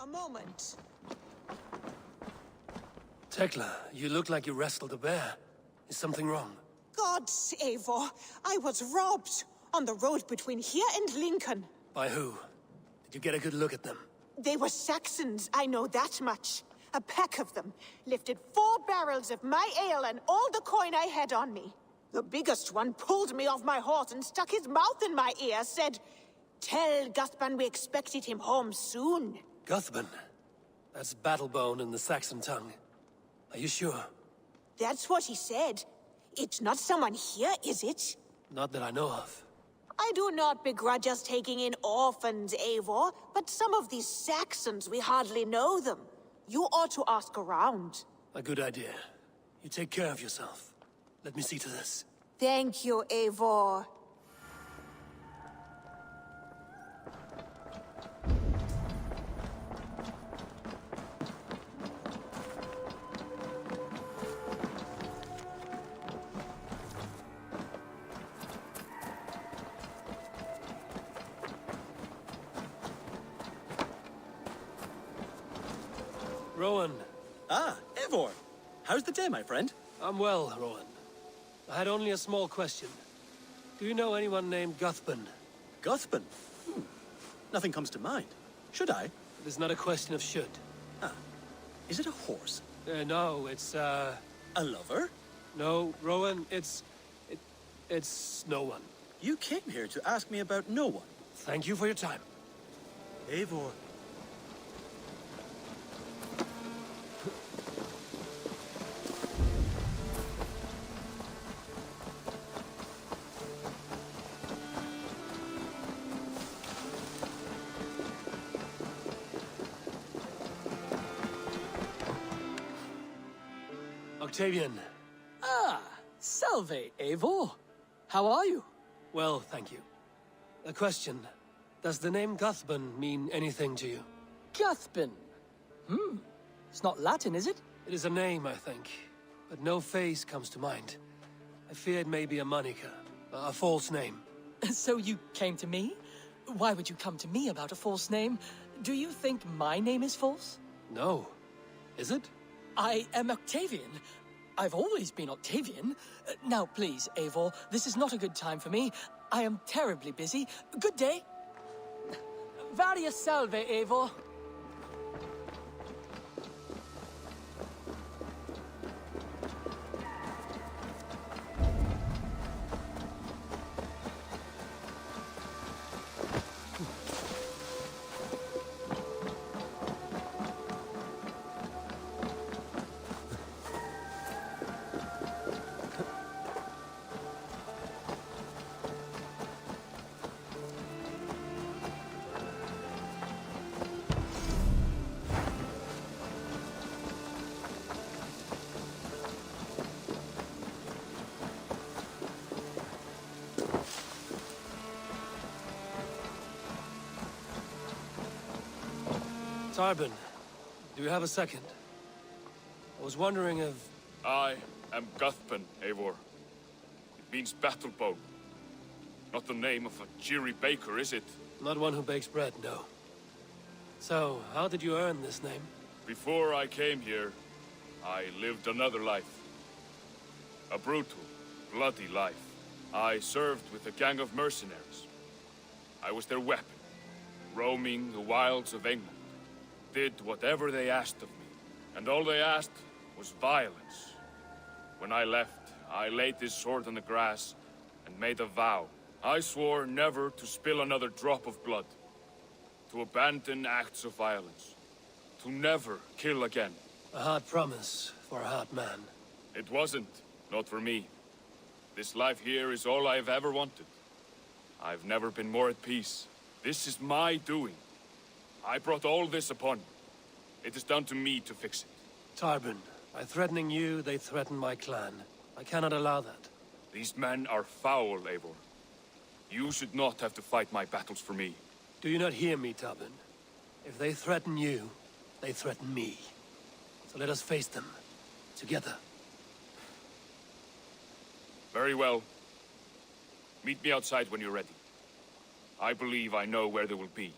A moment. Tekla, you look like you wrestled a bear. Is something wrong? Gods, Eivor, I was robbed on the road between here and Lincoln. By who? Did you get a good look at them? They were Saxons, I know that much. A pack of them lifted 4 barrels of my ale and all the coin I had on me. The biggest one pulled me off my horse and stuck his mouth in my ear, said, "Tell Guthban we expected him home soon." Guthban? That's Battlebone in the Saxon tongue. Are you sure? That's what he said. It's not someone here, is it? Not that I know of. I do not begrudge us taking in orphans, Eivor, but some of these Saxons, we hardly know them. You ought to ask around. A good idea. You take care of yourself. Let me see to this. Thank you, Eivor. Rowan. Ah, Eivor. How's the day, my friend? I'm well, Rowan. I had only a small question. Do you know anyone named Guthban? Guthban? Nothing comes to mind. Should I? It is not a question of should. Ah. Is it a horse? No, it's, A lover? No, Rowan, it's no one. You came here to ask me about no one. Thank you for your time. Eivor. Octavian. Ah, salve, Eivor. How are you? Well, thank you. A question. Does the name Guthban mean anything to you? Guthban. It's not Latin, is it? It is a name, I think, but no face comes to mind. I fear it may be a moniker, a false name. So you came to me? Why would you come to me about a false name? Do you think my name is false? No. Is it? I am Octavian. I've always been Octavian. Now, please, Eivor, this is not a good time for me. I am terribly busy. Good day. Varia salve, Eivor. Tarbin, do you have a second? I was wondering if... I am Guthban, Eivor. It means battlebone. Not the name of a cheery baker, is it? Not one who bakes bread, no. So, how did you earn this name? Before I came here, I lived another life. A brutal, bloody life. I served with a gang of mercenaries. I was their weapon, roaming the wilds of England. Did whatever they asked of me, and all they asked was violence. When I left, I laid this sword on the grass and made a vow. I swore never to spill another drop of blood, to abandon acts of violence, to never kill again. A hard promise for a hard man. It wasn't, not for me. This life here is all I've ever wanted. I've never been more at peace. This is my doing. I brought all this upon me. It is down to me to fix it. Tarbin, by threatening you, they threaten my clan. I cannot allow that. These men are foul, Eivor. You should not have to fight my battles for me. Do you not hear me, Tarbin? If they threaten you, they threaten me. So let us face them. Together. Very well. Meet me outside when you're ready. I believe I know where they will be.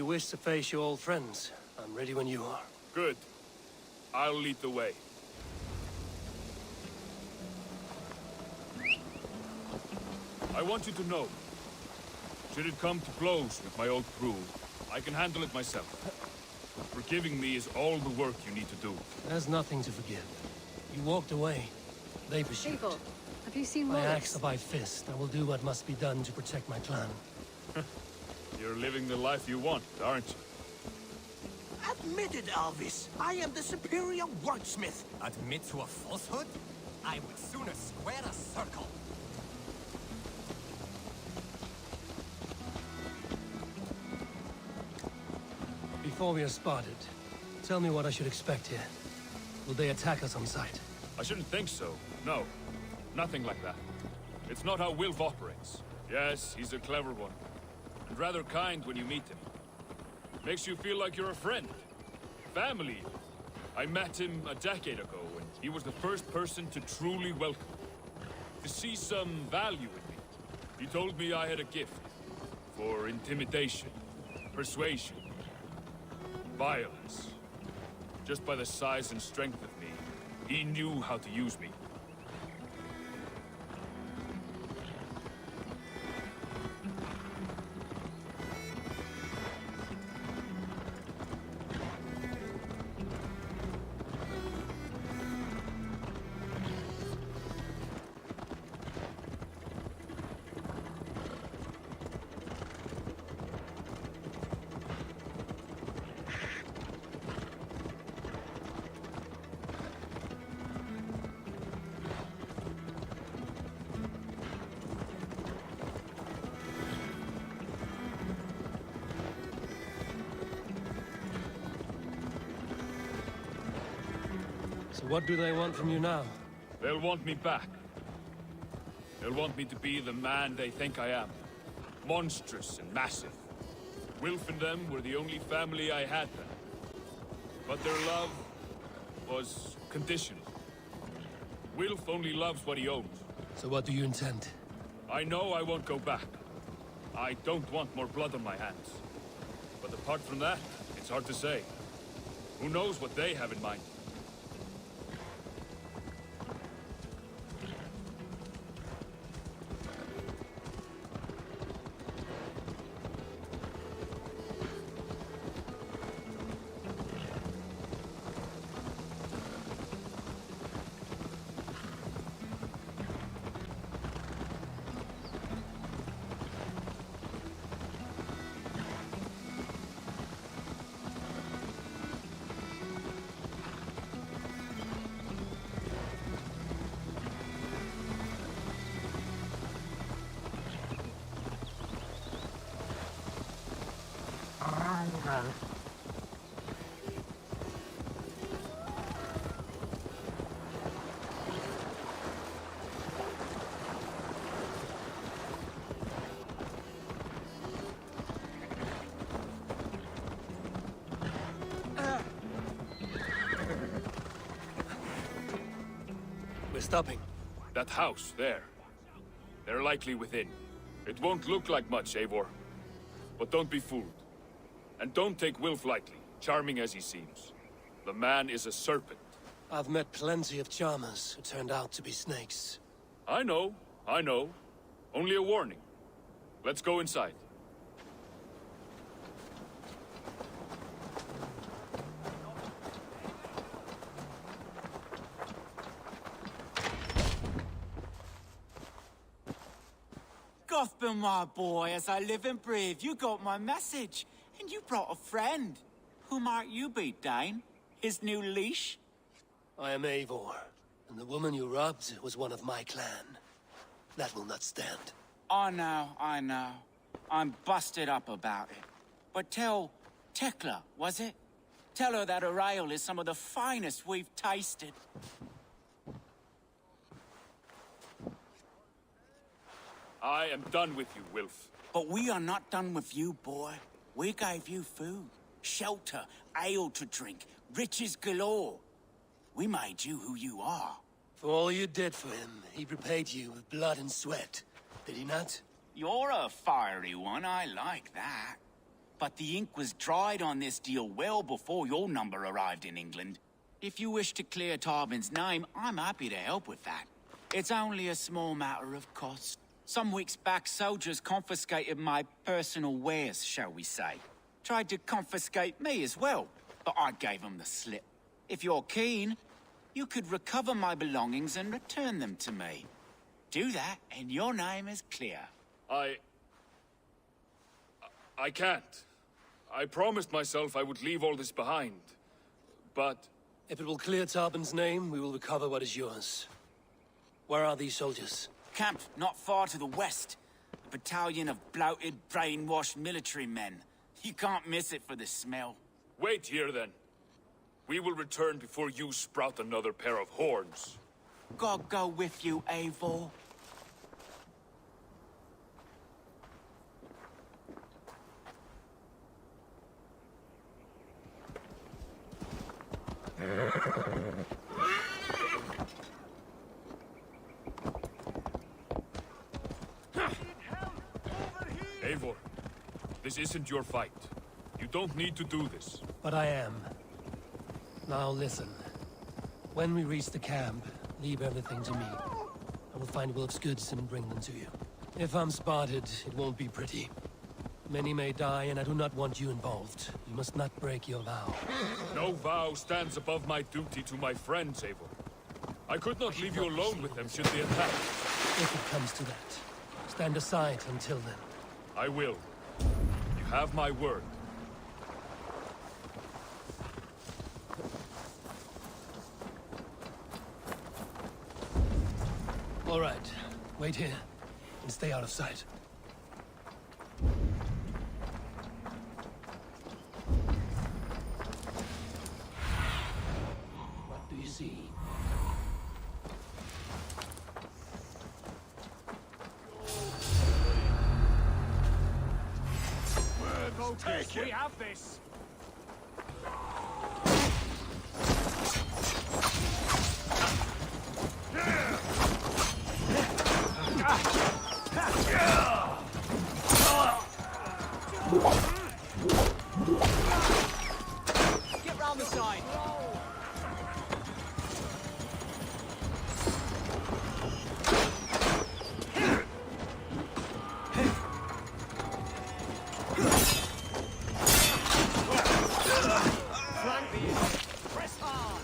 you wish to face your old friends, I'm ready when you are. Good. I'll lead the way. I want you to know, should it come to blows with my old crew, I can handle it myself. Forgiving me is all the work you need to do. There's nothing to forgive. You walked away. They pursued. Abel, have you seen I Wallace? axe by fist. I will do what must be done to protect my clan. You're living the life you want, aren't you? Admit it, Alvis. I am the superior wordsmith. Admit to a falsehood? I would sooner square a circle. Before we are spotted, tell me what I should expect here. Will they attack us on sight? I shouldn't think so. No. Nothing like that. It's not how Wilf operates. Yes, he's a clever one. And rather kind when you meet him. Makes you feel like you're a friend. Family. I met him a decade ago, and he was the first person to truly welcome me. To see some value in me. He told me I had a gift. For intimidation. Persuasion. Violence. Just by the size and strength of me, he knew how to use me. So what do they want from you now? They'll want me back. They'll want me to be the man they think I am. Monstrous and massive. Wilf and them were the only family I had then. But their love was conditional. Wilf only loves what he owns. So what do you intend? I know I won't go back. I don't want more blood on my hands. But apart from that, it's hard to say. Who knows what they have in mind? We're stopping. That house, there. They're likely within. It won't look like much, Eivor. But don't be fooled. And don't take Wilf lightly, charming as he seems. The man is a serpent. I've met plenty of charmers who turned out to be snakes. I know. Only a warning. Let's go inside. Gotham, my boy, as I live and breathe, you got my message. And you brought a friend. Who might you be, Dane? His new leash? I am Eivor, and the woman you robbed was one of my clan. That will not stand. I know. I'm busted up about it. But tell Tekla, was it? Tell her that her ale is some of the finest we've tasted. I am done with you, Wilf. But we are not done with you, boy. We gave you food, shelter, ale to drink, riches galore. We made you who you are. For all you did for him, he repaid you with blood and sweat. Did he not? You're a fiery one, I like that. but the ink was dried on this deal well before your number arrived in England. If you wish to clear Tarbin's name, I'm happy to help with that. It's only a small matter of cost. Some weeks back, soldiers confiscated my personal wares, shall we say. Tried to confiscate me as well, but I gave them the slip. If you're keen, you could recover my belongings and return them to me. Do that, and your name is clear. I can't. I promised myself I would leave all this behind. But... If it will clear Tarbin's name, we will recover what is yours. Where are these soldiers? Camped not far to the west. A battalion of bloated, brainwashed military men. You can't miss it for the smell. Wait here, then. We will return before you sprout another pair of horns. God go with you, Eivor. Eivor, this isn't your fight. You don't need to do this. But I am. Now listen. When we reach the camp, leave everything to me. I will find Wilk's goods and bring them to you. If I'm spotted, it won't be pretty. Many may die, and I do not want you involved. You must not break your vow. No vow stands above my duty to my friends, Eivor. I could not leave you alone with them should they attack. If it comes to that, stand aside until then. I will. You have my word. All right. Wait here, and stay out of sight. What do you see? Take it. We have this. Get round the side. Press hard.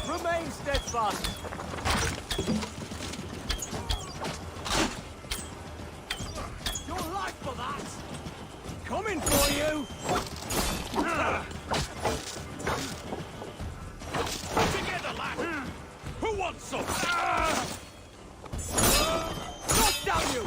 Remain steadfast. Your life for that. Coming for you. Together, lad. Who wants some? Knock down you.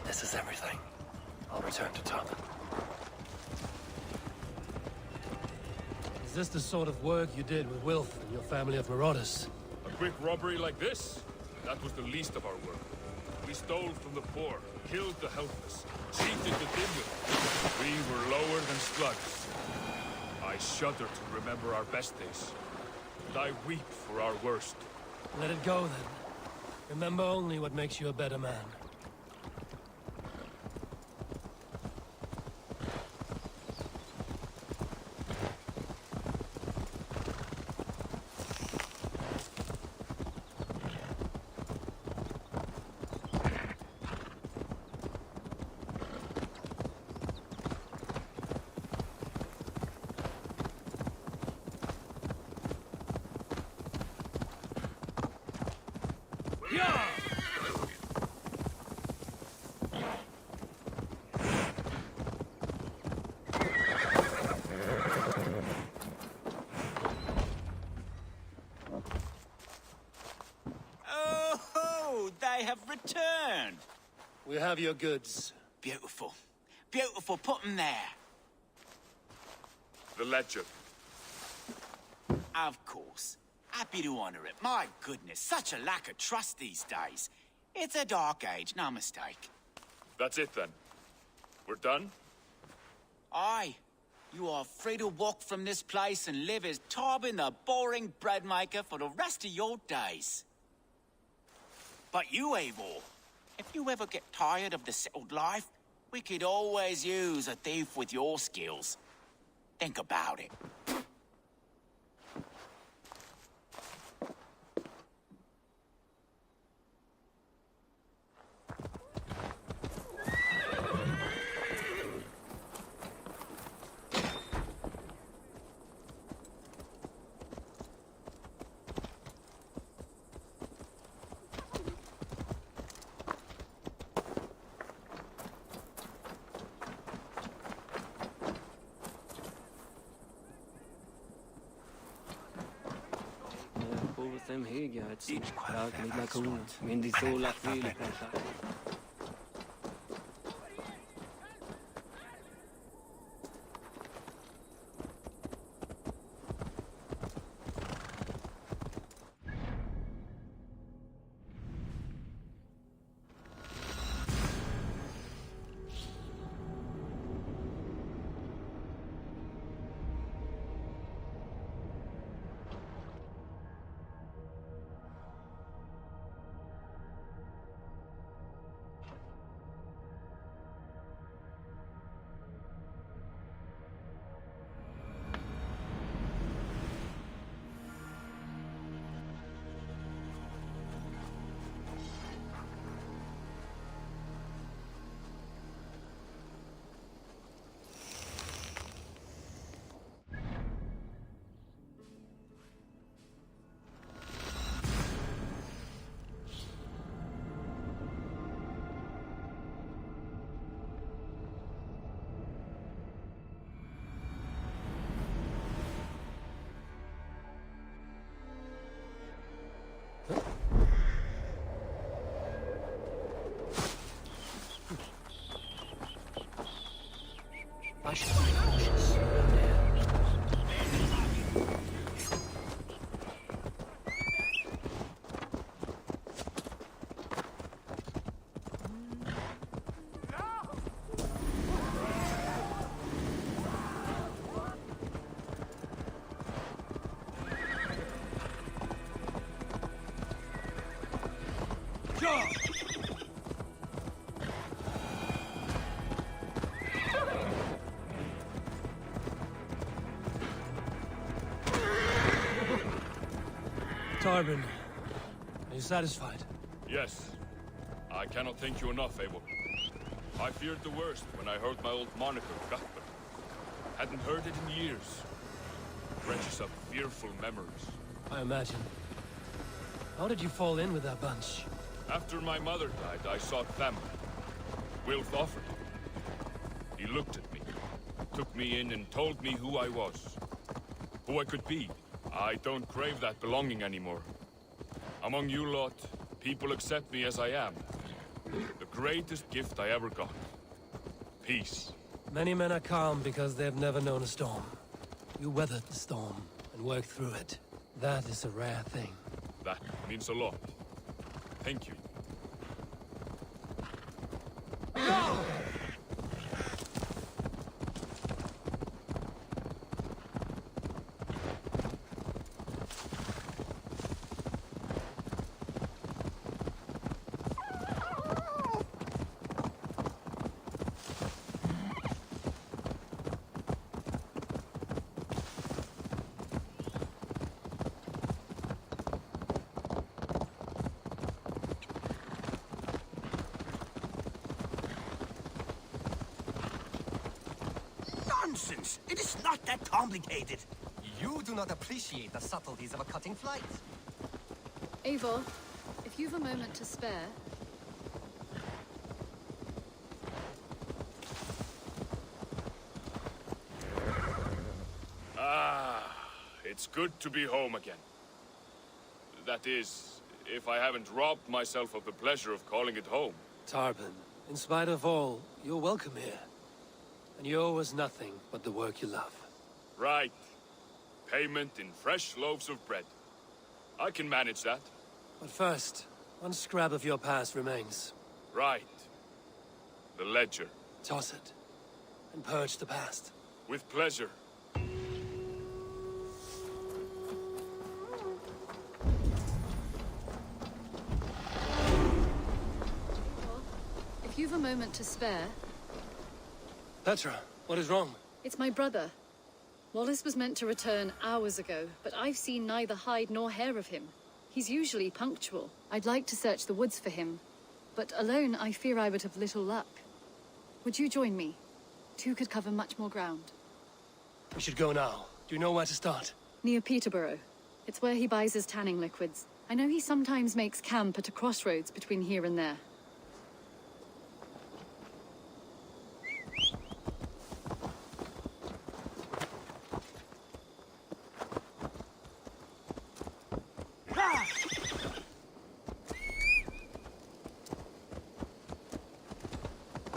This is everything. I'll return to Tarbin. Is this the sort of work you did with Wilf and your family of marauders? A quick robbery like this? That was the least of our work. We stole from the poor, killed the helpless, cheated the dimwit. We were lower than slugs. I shudder to remember our best days. And I weep for our worst. Let it go, then. Remember only what makes you a better man. Oh, they have returned. We have your goods. Beautiful. Beautiful. Put them there. The ledger. Of course. Happy to honor it. My goodness, such a lack of trust these days. It's a dark age, no mistake. That's it then. We're done? Aye. You are free to walk from this place and live as Tobin the boring bread maker for the rest of your days. But you, Eivor, if you ever get tired of the settled life, we could always use a thief with your skills. Think about it. I should be cautious around here. Tarbin, are you satisfied? Yes. I cannot thank you enough, Eivor. I feared the worst when I heard my old moniker, Gatber. Hadn't heard it in years. Dredges up fearful memories. I imagine. How did you fall in with that bunch? After my mother died, I sought them. Wilf offered it. He looked at me, took me in and told me who I was. Who I could be. I don't crave that belonging anymore. Among you lot, people accept me as I am. The greatest gift I ever got. Peace. Many men are calm because they've never known a storm. You weathered the storm and worked through it. That is a rare thing. That means a lot. Thank you. Nonsense! It is not that complicated. You do not appreciate the subtleties of a cutting flight. Eivor, if If you've a moment to spare... Ah, it's good to be home again. That is, if I haven't robbed myself of the pleasure of calling it home. Tarban, in spite of all, you're welcome here. And you owe us nothing but the work you love. Right. Payment in fresh loaves of bread. I can manage that. But first, one scrap of your past remains. Right. The ledger. Toss it, and purge the past. With pleasure. If you've a moment to spare... Petra, what is wrong? It's my brother. Wallace was meant to return hours ago, but I've seen neither hide nor hair of him. He's usually punctual. I'd like to search the woods for him, but alone I fear I would have little luck. Would you join me? Two could cover much more ground. We should go now. Do you know where to start? Near Peterborough. It's where he buys his tanning liquids. I know he sometimes makes camp at a crossroads between here and there.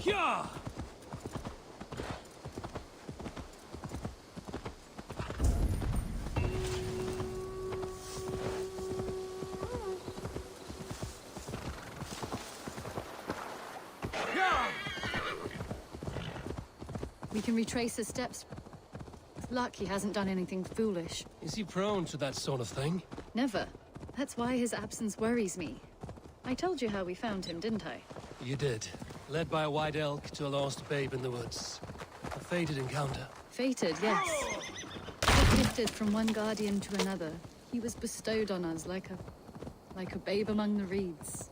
Yeah! We can retrace his steps. With luck, he hasn't done anything foolish. Is he prone to that sort of thing? Never. That's why his absence worries me. I told you how we found him, didn't I? You did. Led by a white elk to a lost babe in the woods. A fated encounter. Fated, yes. But gifted from one guardian to another, he was bestowed on us like a babe among the reeds.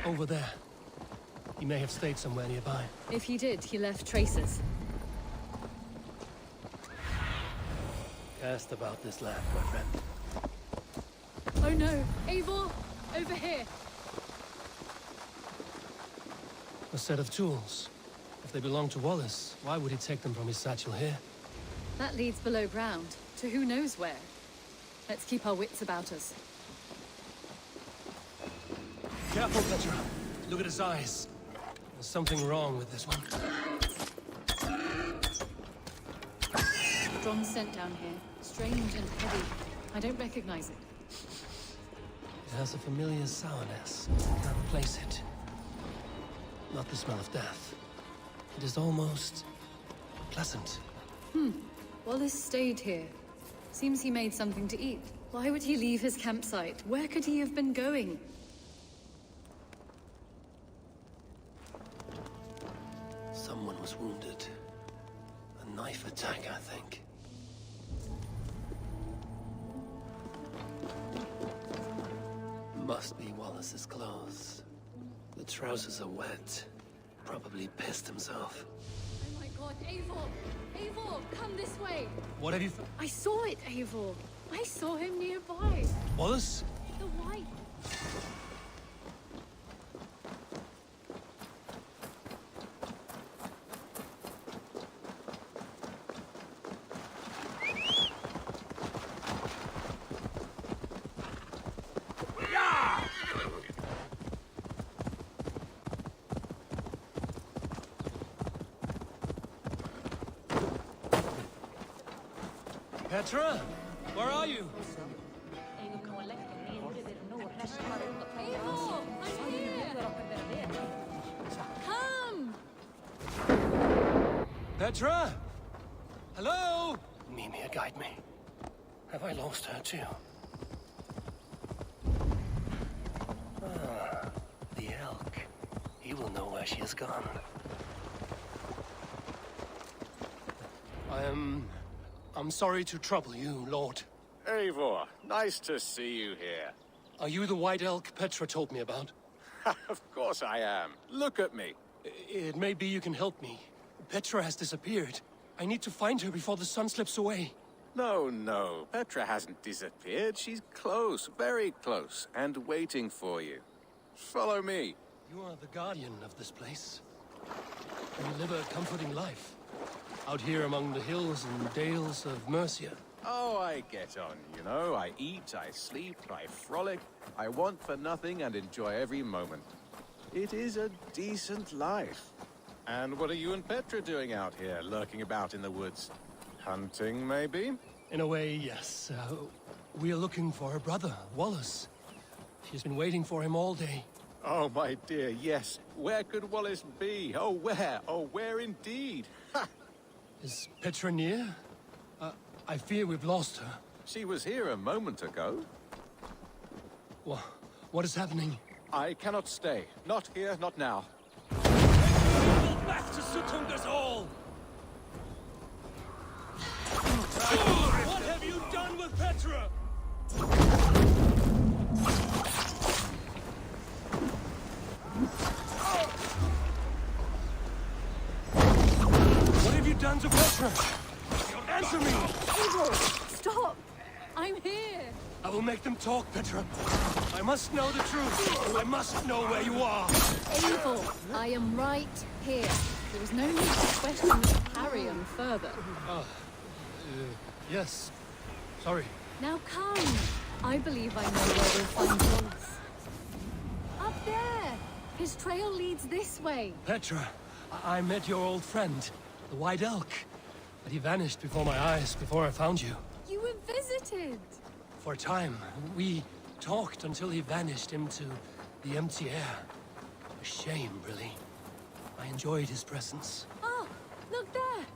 Over there. He may have stayed somewhere nearby. If he did, he left traces. Cast about this land, my friend. Oh no! Eivor! Over here! A set of tools. If they belong to Wallace, why would he take them from his satchel here? That leads below ground, to who knows where. Let's keep our wits about us. Careful, Petra. Look at his eyes. There's something wrong with this one. Strong scent down here. Strange and heavy. I don't recognize it. It has a familiar sourness. Can't place it. Not the smell of death. It is almost... pleasant. Wallace stayed here. Seems he made something to eat. Why would he leave his campsite? Where could he have been going? Someone was wounded. A knife attack, I think. Must be Wallace's clothes. The trousers are wet. Probably pissed himself. Oh my god, Eivor! Eivor, come this way! What have you... I saw it, Eivor! I saw him nearby! Wallace? The white... Petra? Where are you? Eivor! I'm here! Come! Petra? Hello? Mimir, guide me. Have I lost her too? Ah, the elk. He will know where she has gone. I'm sorry to trouble you, Lord. Eivor, nice to see you here. Are you the white elk Petra told me about? Of course I am. Look at me. It may be you can help me. Petra has disappeared. I need to find her before the sun slips away. No. Petra hasn't disappeared. She's close, very close, and waiting for you. Follow me. You are the guardian of this place. And you live a comforting life. Out here among the hills and dales of Mercia. Oh, I get on, you know. I eat, I sleep, I frolic. I want for nothing and enjoy every moment. It is a decent life. And what are you and Petra doing out here, lurking about in the woods? Hunting, maybe? In a way, yes. We are looking for her brother, Wallace. She's been waiting for him all day. Oh, my dear, yes. Where could Wallace be? Oh, where? Oh, where indeed? Ha! Is Petra near? I fear we've lost her. She was here a moment ago. What is happening? I cannot stay. Not here, not now. Back to Sutunga's Hall! What have you done with Petra? What have you done to Petra? Answer me! Eivor, stop! I'm here! I will make them talk, Petra. I must know the truth. I must know where you are. Eivor, I am right here. There is no need to question Carrion further. Yes. Sorry. Now come! I believe I know where we'll find Wallace. Up there! His trail leads this way. Petra, I met your old friend, the White Elk. But he vanished before my eyes, before I found you. You were visited! For a time, we talked until he vanished into the empty air. A shame, really. I enjoyed his presence. Ah, look there!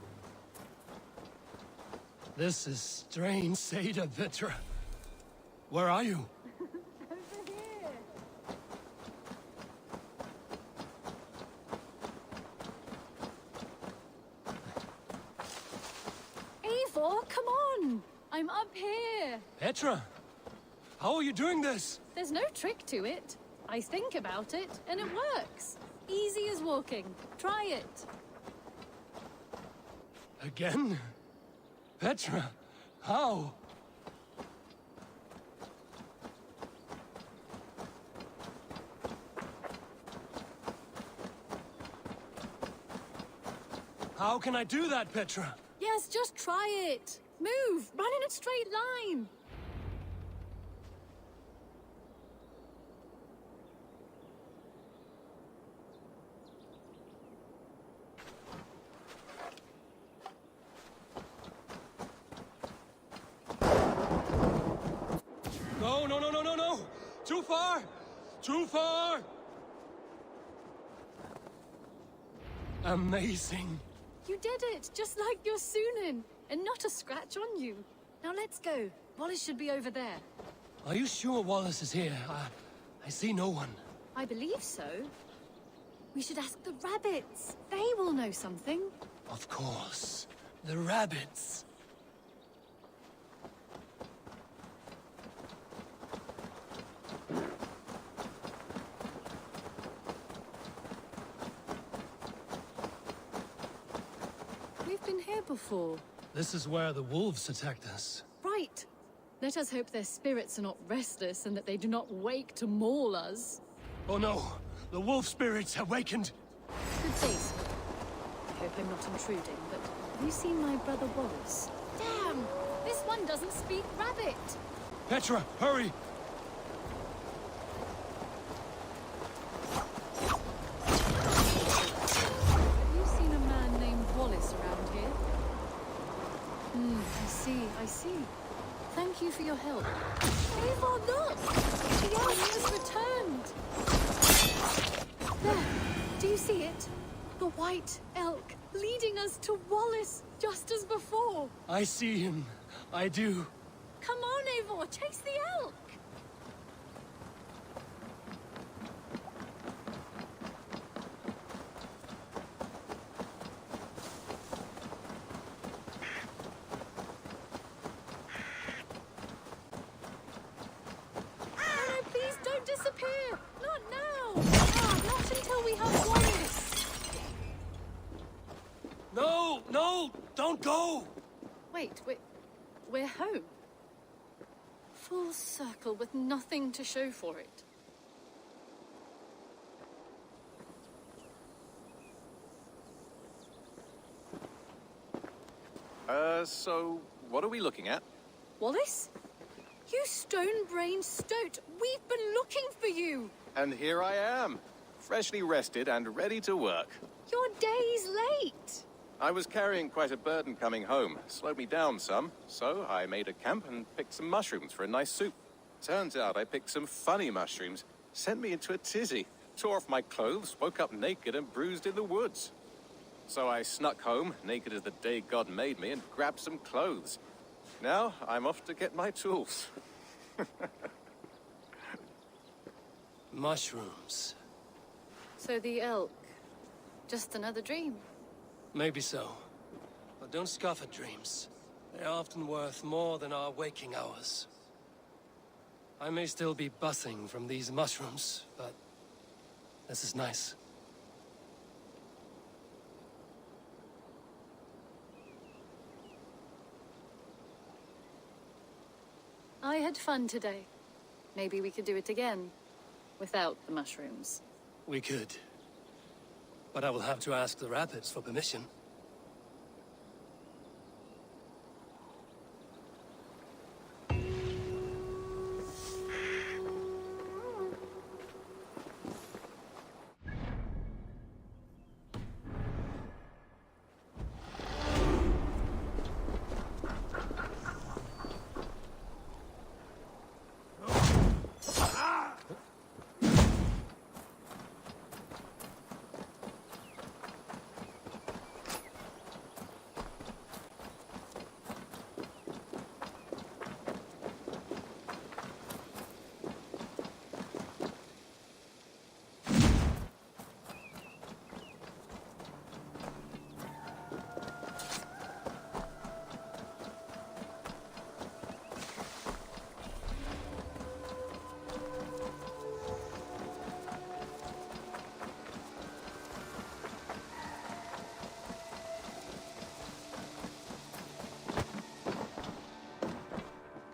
This is strange, Seda, Petra. Where are you? Over here! Eivor, come on! I'm up here! Petra! How are you doing this? There's no trick to it. I think about it, and it works. Easy as walking. Try it. Again? Petra, how? How can I do that, Petra? Yes, just try it. Move! Run in a straight line! No! Too far! Too far! Amazing. You did it, just like your Sunan, and not a scratch on you. Now let's go. Wallace should be over there. Are you sure Wallace is here? I see no one. I believe so. We should ask the rabbits. They will know something. Of course. The rabbits. We've been here before. This is where the wolves attacked us. Right. Let us hope their spirits are not restless and that they do not wake to maul us. Oh no! The wolf spirits have wakened! Good day, sir. I hope I'm not intruding, but have you seen my brother Wallace? Damn! This one doesn't speak rabbit! Petra, hurry! Have you seen a man named Wallace around here? I see. Thank you for your help. Eivor, look! The elk has returned! There! Do you see it? The white elk, leading us to Wallace, just as before! I see him. I do. Come on, Eivor, chase the elk! No! Don't go! Wait, we're home. Full circle with nothing to show for it. So what are we looking at? Wallace? You stone-brained stoat! We've been looking for you! And here I am, freshly rested and ready to work. You're days late! I was carrying quite a burden coming home. Slowed me down some, so I made a camp and picked some mushrooms for a nice soup. Turns out I picked some funny mushrooms. Sent me into a tizzy. Tore off my clothes, woke up naked and bruised in the woods. So I snuck home, naked as the day God made me, and grabbed some clothes. Now I'm off to get my tools. Mushrooms. So the elk. Just another dream. Maybe so. But don't scoff at dreams. They're often worth more than our waking hours. I may still be buzzing from these mushrooms, but this is nice. I had fun today. Maybe we could do it again. Without the mushrooms. We could. But I will have to ask the rapids for permission.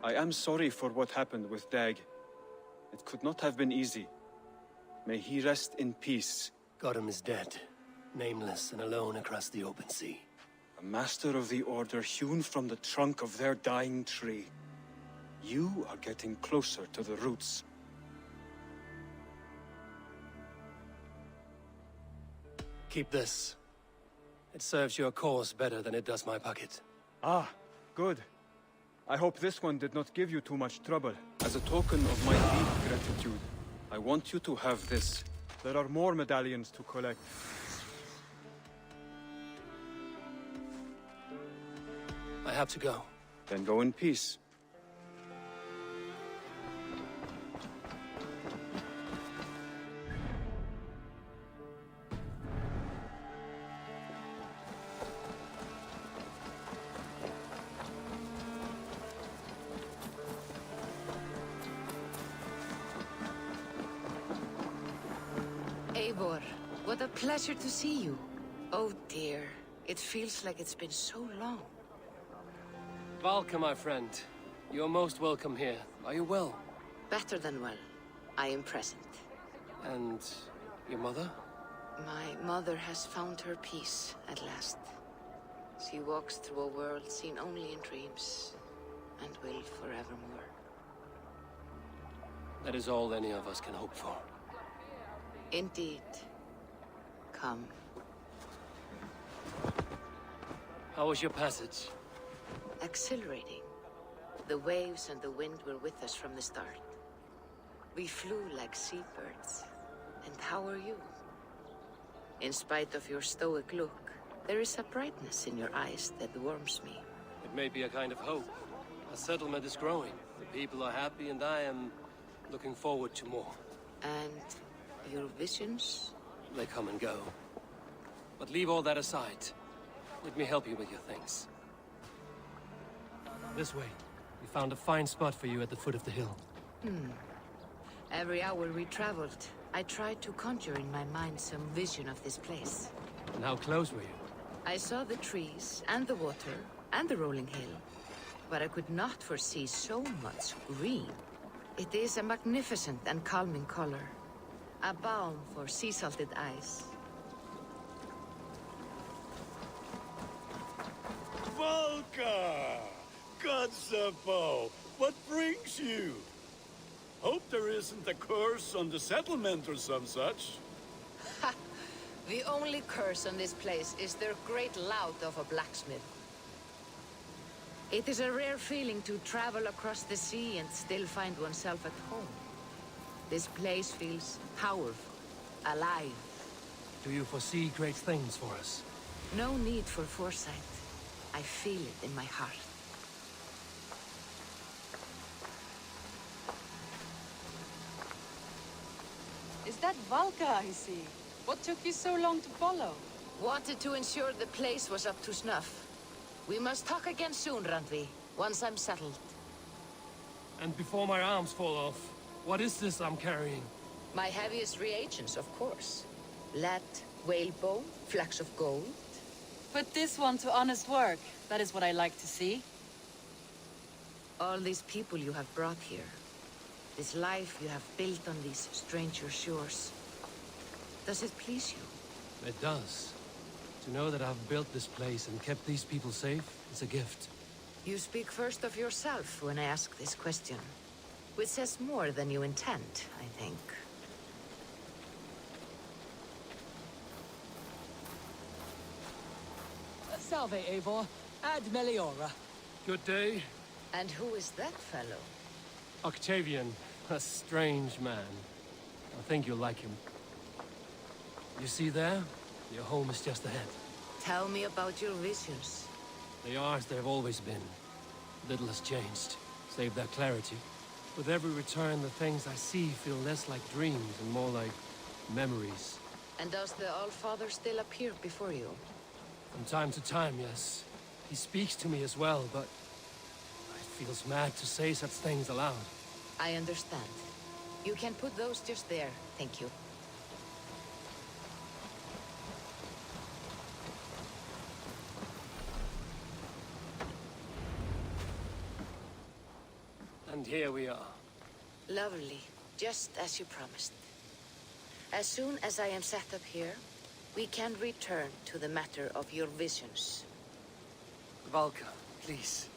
I am sorry for what happened with Dag. It could not have been easy. May he rest in peace. Godham is dead, nameless and alone across the open sea. A master of the Order hewn from the trunk of their dying tree. You are getting closer to the roots. Keep this. It serves your cause better than it does my pocket. Ah, good. I hope this one did not give you too much trouble. As a token of my deep gratitude, I want you to have this. There are more medallions to collect. I have to go. Then go in peace. Eivor, what a pleasure to see you. Oh dear, it feels like it's been so long. Valka, my friend. You're most welcome here. Are you well? Better than well. I am present. And your mother? My mother has found her peace at last. She walks through a world seen only in dreams, and will forevermore. That is all any of us can hope for. Indeed. Come. How was your passage? Exhilarating. The waves and the wind were with us from the start. We flew like seabirds. And how are you? In spite of your stoic look, there is a brightness in your eyes that warms me. It may be a kind of hope. A settlement is growing. The people are happy and I am looking forward to more. And your visions? They come and go. But leave all that aside. Let me help you with your things. This way. We found a fine spot for you at the foot of the hill. Every hour we traveled, I tried to conjure in my mind some vision of this place. And how close were you? I saw the trees, and the water, and the rolling hill, but I could not foresee so much green. It is a magnificent and calming color, a balm for sea-salted eyes. Volka! Godsapo! What brings you? Hope there isn't a curse on the settlement or some such. Ha! The only curse on this place is their great lout of a blacksmith. It is a rare feeling to travel across the sea and still find oneself at home. This place feels powerful, alive. Do you foresee great things for us? No need for foresight. I feel it in my heart. Is that Valka I see? What took you so long to follow? Wanted to ensure the place was up to snuff. We must talk again soon, Randvi, once I'm settled. And before my arms fall off, what is this I'm carrying? My heaviest reagents, of course. Lead, whalebone, flecks of gold. Put this one to honest work. That is what I like to see. All these people you have brought here. This life you have built on these stranger shores. Does it please you? It does. To know that I've built this place and kept these people safe is a gift. You speak first of yourself when I ask this question. Which says more than you intend, I think. Salve, Eivor. Ad Meliora. Good day. And who is that fellow? Octavian, a strange man. I think you'll like him. You see there? Your home is just ahead. Tell me about your visions. They are as they've always been. Little has changed, save their clarity. With every return, the things I see feel less like dreams and more like memories. And does the All-Father still appear before you? From time to time, yes. He speaks to me as well, but it feels mad to say such things aloud. I understand. You can put those just there, thank you. And here we are. Lovely, just as you promised. As soon as I am set up here, we can return to the matter of your visions. Valka, please.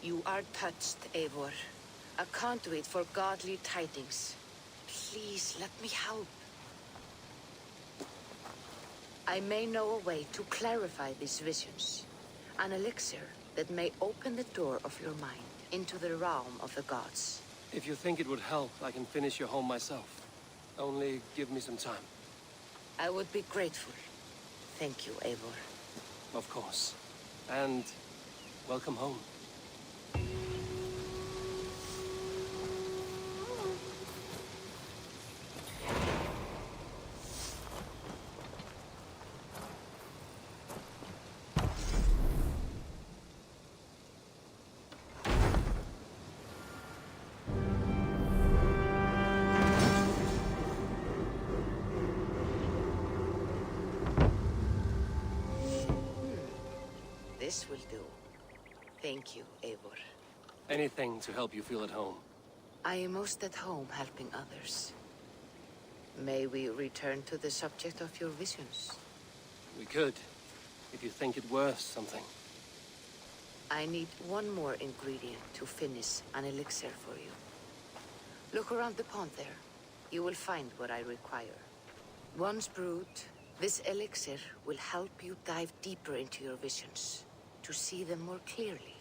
You are touched, Eivor. A conduit for godly tidings. Please, let me help. I may know a way to clarify these visions. An elixir that may open the door of your mind into the realm of the gods. If you think it would help, I can finish your home myself. Only give me some time. I would be grateful. Thank you, Eivor. Of course. And welcome home. This will do. Thank you, Eivor. Anything to help you feel at home. I am most at home helping others. May we return to the subject of your visions? We could, if you think it worth something. I need one more ingredient to finish an elixir for you. Look around the pond there. You will find what I require. Once brewed, this elixir will help you dive deeper into your visions, to see them more clearly.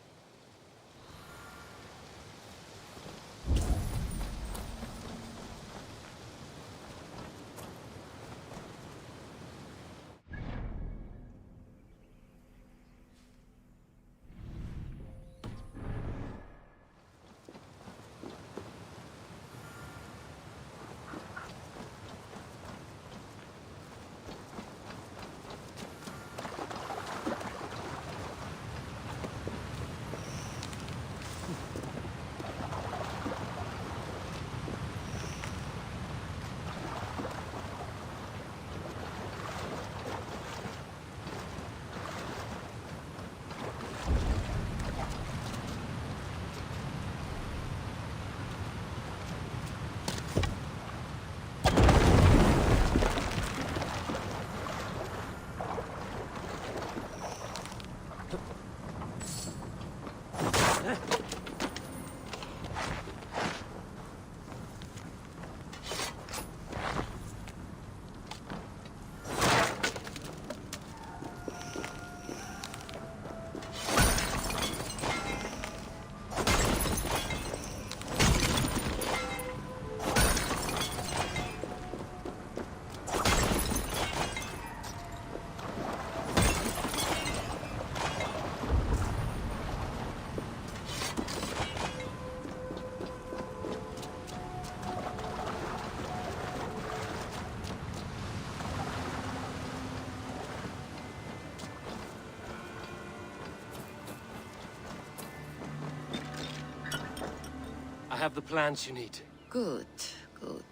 have the plants you need. Good, good.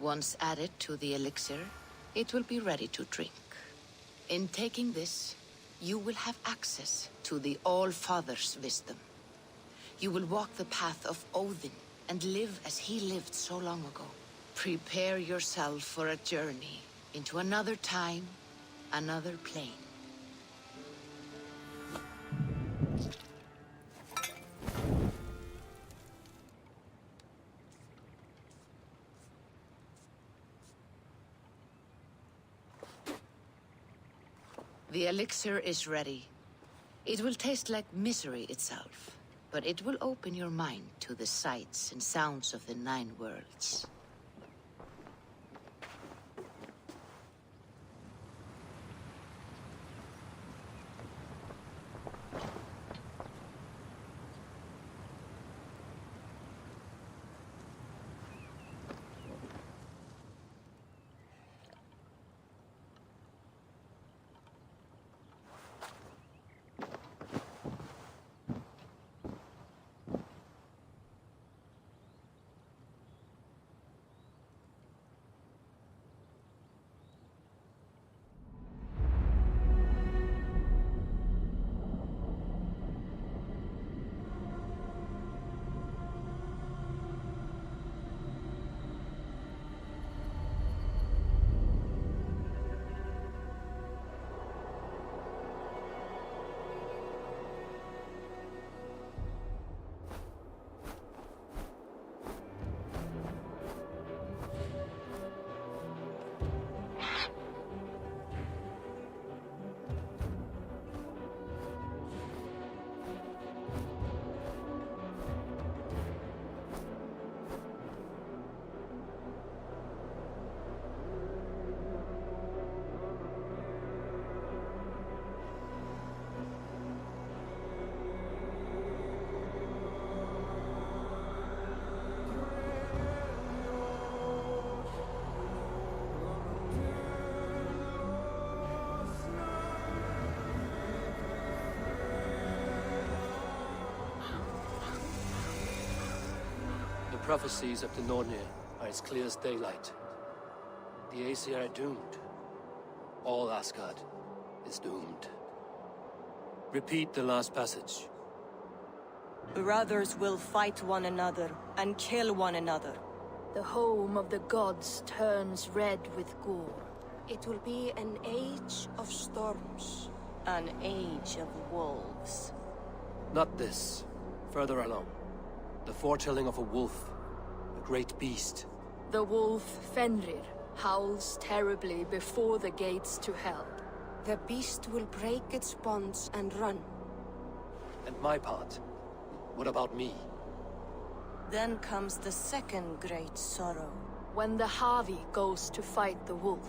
Once added to the elixir, it will be ready to drink. In taking this, you will have access to the All-Father's wisdom. You will walk the path of Odin and live as he lived so long ago. Prepare yourself for a journey into another time, another plane. The elixir is ready. It will taste like misery itself, but it will open your mind to the sights and sounds of the 9 worlds. The prophecies of the Nornir are as clear as daylight. The Aesir are doomed. All Asgard is doomed. Repeat the last passage. Brothers will fight one another and kill one another. The home of the gods turns red with gore. It will be an age of storms. An age of wolves. Not this. Further along. The foretelling of a wolf. A great beast. The wolf Fenrir howls terribly before the gates to hell. The beast will break its bonds and run. And my part? What about me? Then comes the second great sorrow. When the Havi goes to fight the wolf.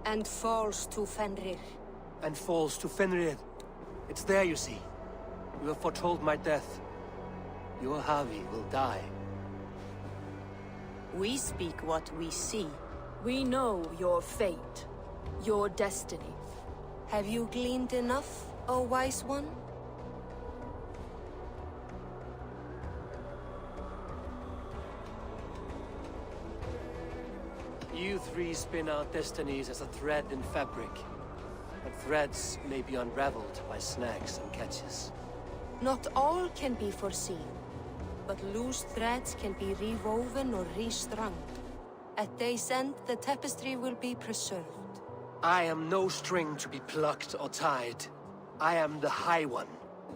And falls to Fenrir. And falls to Fenrir. It's there, you see. You have foretold my death. Your Havi will die. We speak what we see. We know your fate. Your destiny. Have you gleaned enough, O wise one? You three spin out destinies as a thread in fabric. But threads may be unraveled by snags and catches. Not all can be foreseen, but loose threads can be rewoven or restrung. At day's end, the tapestry will be preserved. I am no string to be plucked or tied. I am the High One,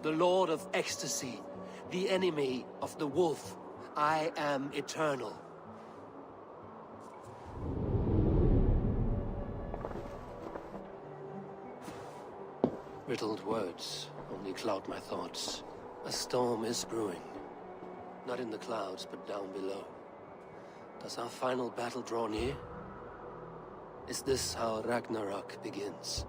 the Lord of Ecstasy, the enemy of the wolf. I am eternal. Riddled words only cloud my thoughts. A storm is brewing. Not in the clouds, but down below. Does our final battle draw near? Is this how Ragnarok begins?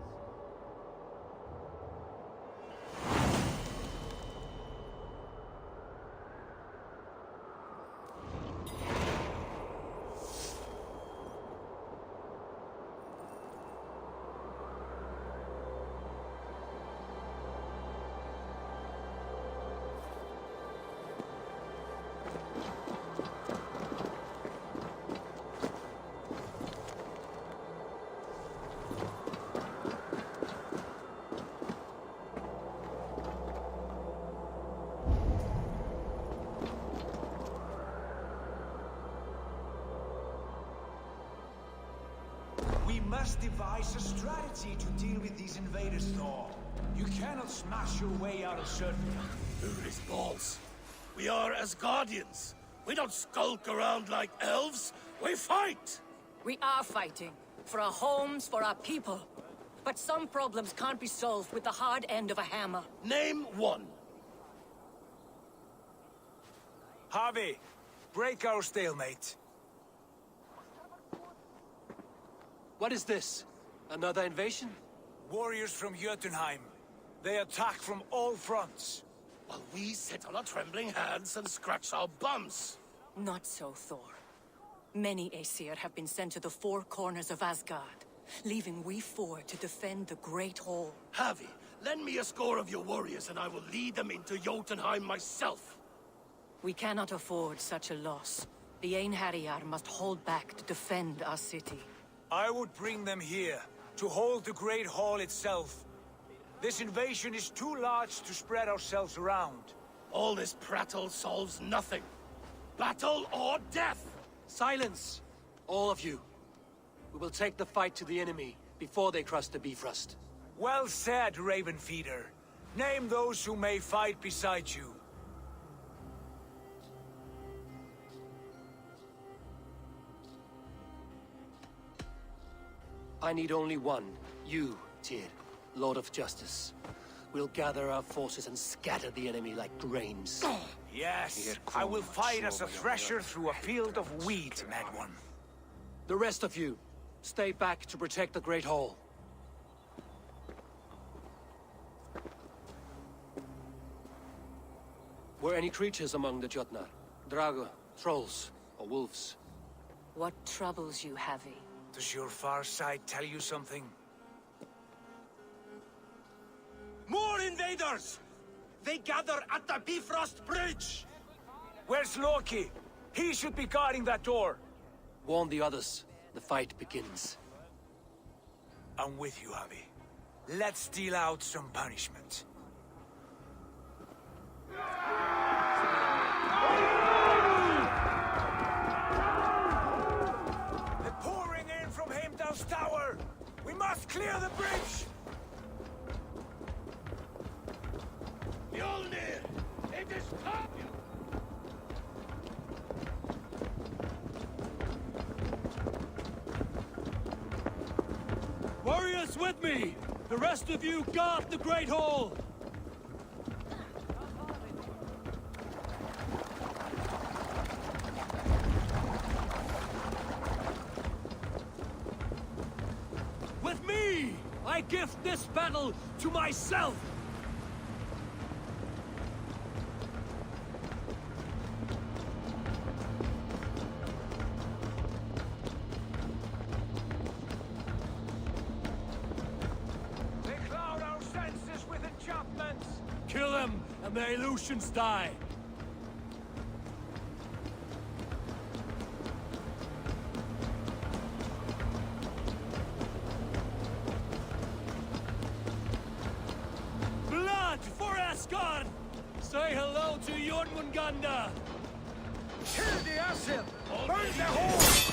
must devise a strategy to deal with these invaders, Thor. You cannot smash your way out of Certain. Who is balls? We are Asgardians. We don't skulk around like elves. We fight! We are fighting. For our homes, for our people. But some problems can't be solved with the hard end of a hammer. Name one. Harvey, break our stalemate. What is this? Another invasion? Warriors from Jotunheim. They attack from all fronts. While we sit on our trembling hands and scratch our bums. Not so, Thor. Many Aesir have been sent to the four corners of Asgard, leaving we four to defend the Great Hall. Harvey, lend me a score of your warriors and I will lead them into Jotunheim myself. We cannot afford such a loss. The Einherjar must hold back to defend our city. I would bring them here, to hold the Great Hall itself. This invasion is too large to spread ourselves around. All this prattle solves nothing. Battle or death! Silence! All of you. We will take the fight to the enemy before they cross the Bifrost. Well said, Ravenfeeder. Name those who may fight beside you. I need only one. You, Tyr, Lord of Justice. We'll gather our forces and scatter the enemy like grains. Yes, I will fight as a thresher through a field of wheat, Mad One. The rest of you, stay back to protect the Great Hall. Were any creatures among the Jotnar? Drago, trolls, or wolves? What troubles you, Havi? Does your far side tell you something? More invaders! They gather at the Bifrost Bridge! Where's Loki? He should be guarding that door. Warn the others. The fight begins. I'm with you, Havi. Let's deal out some punishment. They're pouring in from Heimdall's tower! We must clear the bridge! Mjolnir! It is time! Warriors with me! The rest of you guard the Great Hall! With me! I gift this battle to myself! Kill them, and their illusions die. Blood for Asgard! Say hello to Jormungandr! Kill the Asir! Burn the hall!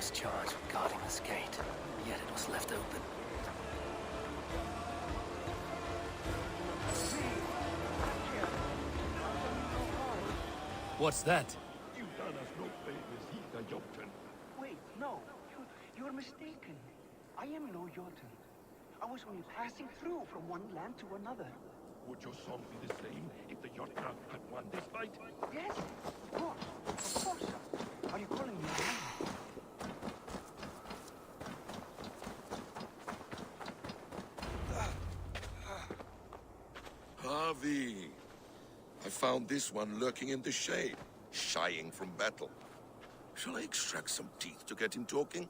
was charged with guarding this gate, yet it was left open. What's that? You've done us no favors either, Jotun. Wait, no. You're mistaken. I am no Jotun. I was only passing through from one land to another. Would your song be the same if the Jotun had won this fight? Yes, of course. Of course. Are you calling me now? Harvey! I found this one lurking in the shade, shying from battle. Shall I extract some teeth to get him talking?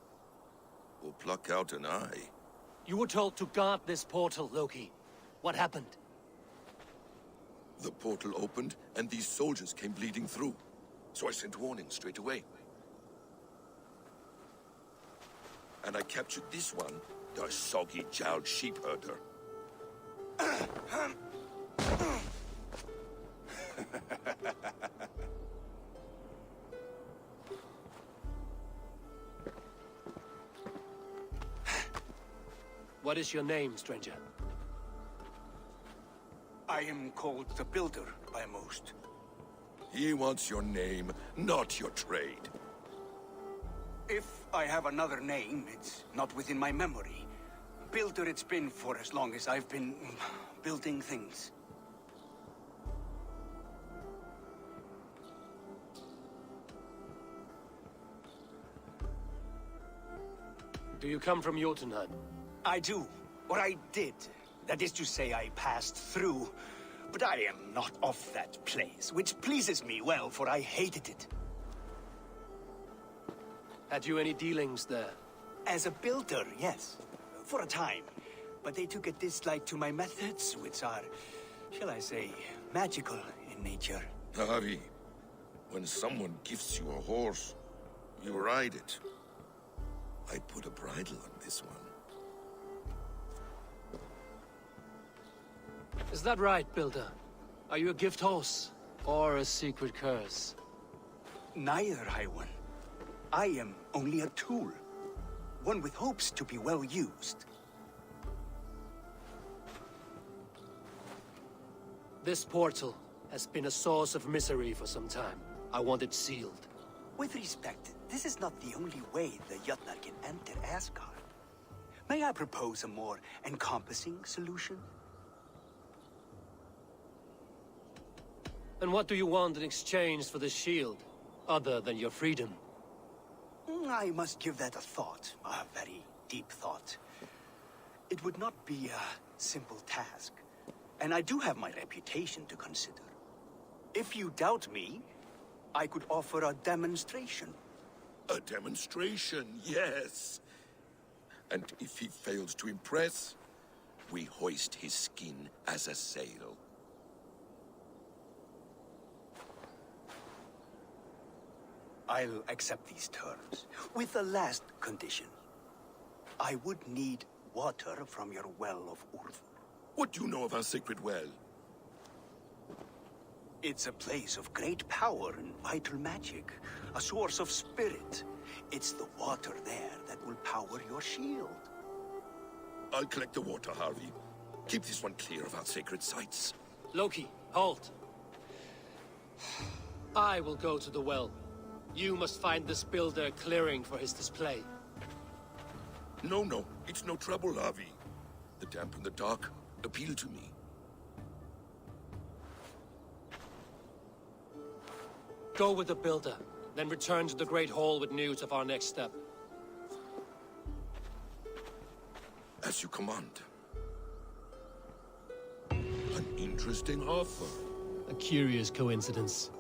Or pluck out an eye? You were told to guard this portal, Loki. What happened? The portal opened, and these soldiers came bleeding through. So I sent warning straight away. And I captured this one, the soggy-jowled sheep herder. What is your name, stranger? I am called the Builder by most. He wants your name, not your trade. If I have another name, it's not within my memory. Builder it's been for as long as I've been building things. Do you come from Jotunheim? I do. Or I did. That is to say, I passed through. But I am not of that place, which pleases me well, for I hated it. Had you any dealings there? As a builder, yes. For a time. But they took a dislike to my methods, which are, shall I say, magical in nature. Harry, when someone gifts you a horse, you ride it. I put a bridle on this one. Is that right, Builder? Are you a gift horse? Or a secret curse? Neither, High One. I am only a tool. One with hopes to be well used. This portal has been a source of misery for some time. I want it sealed. With respect, this is not the only way the Jötnar can enter Asgard. May I propose a more encompassing solution? And what do you want in exchange for the shield, other than your freedom? I must give that a thought, a very deep thought. It would not be a simple task, and I do have my reputation to consider. If you doubt me, I could offer a demonstration. A demonstration, yes. And if he fails to impress, we hoist his skin as a sail. I'll accept these terms, with the last condition. I would need water from your well of Urth. What do you know of our sacred well? It's a place of great power and vital magic, a source of spirit. It's the water there that will power your shield. I'll collect the water, Harvey. Keep this one clear of our sacred sites. Loki, halt. I will go to the well. You must find this builder clearing for his display. No, it's no trouble, Harvey. The damp and the dark appeal to me. Go with the builder, then return to the Great Hall with news of our next step. As you command. An interesting offer. A curious coincidence.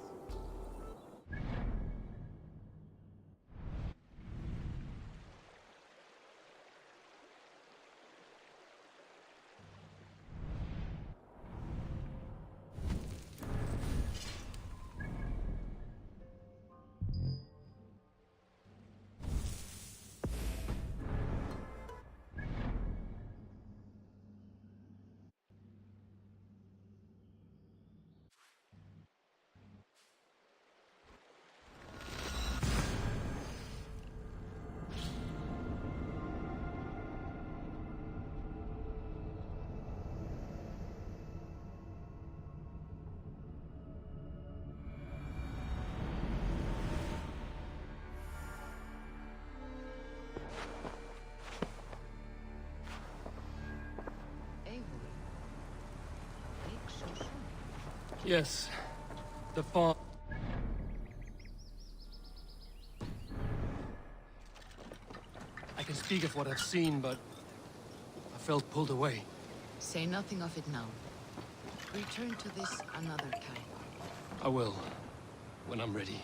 Yes. The farm... I can speak of what I've seen, but... I felt pulled away. Say nothing of it now. Return to this another time. I will. When I'm ready.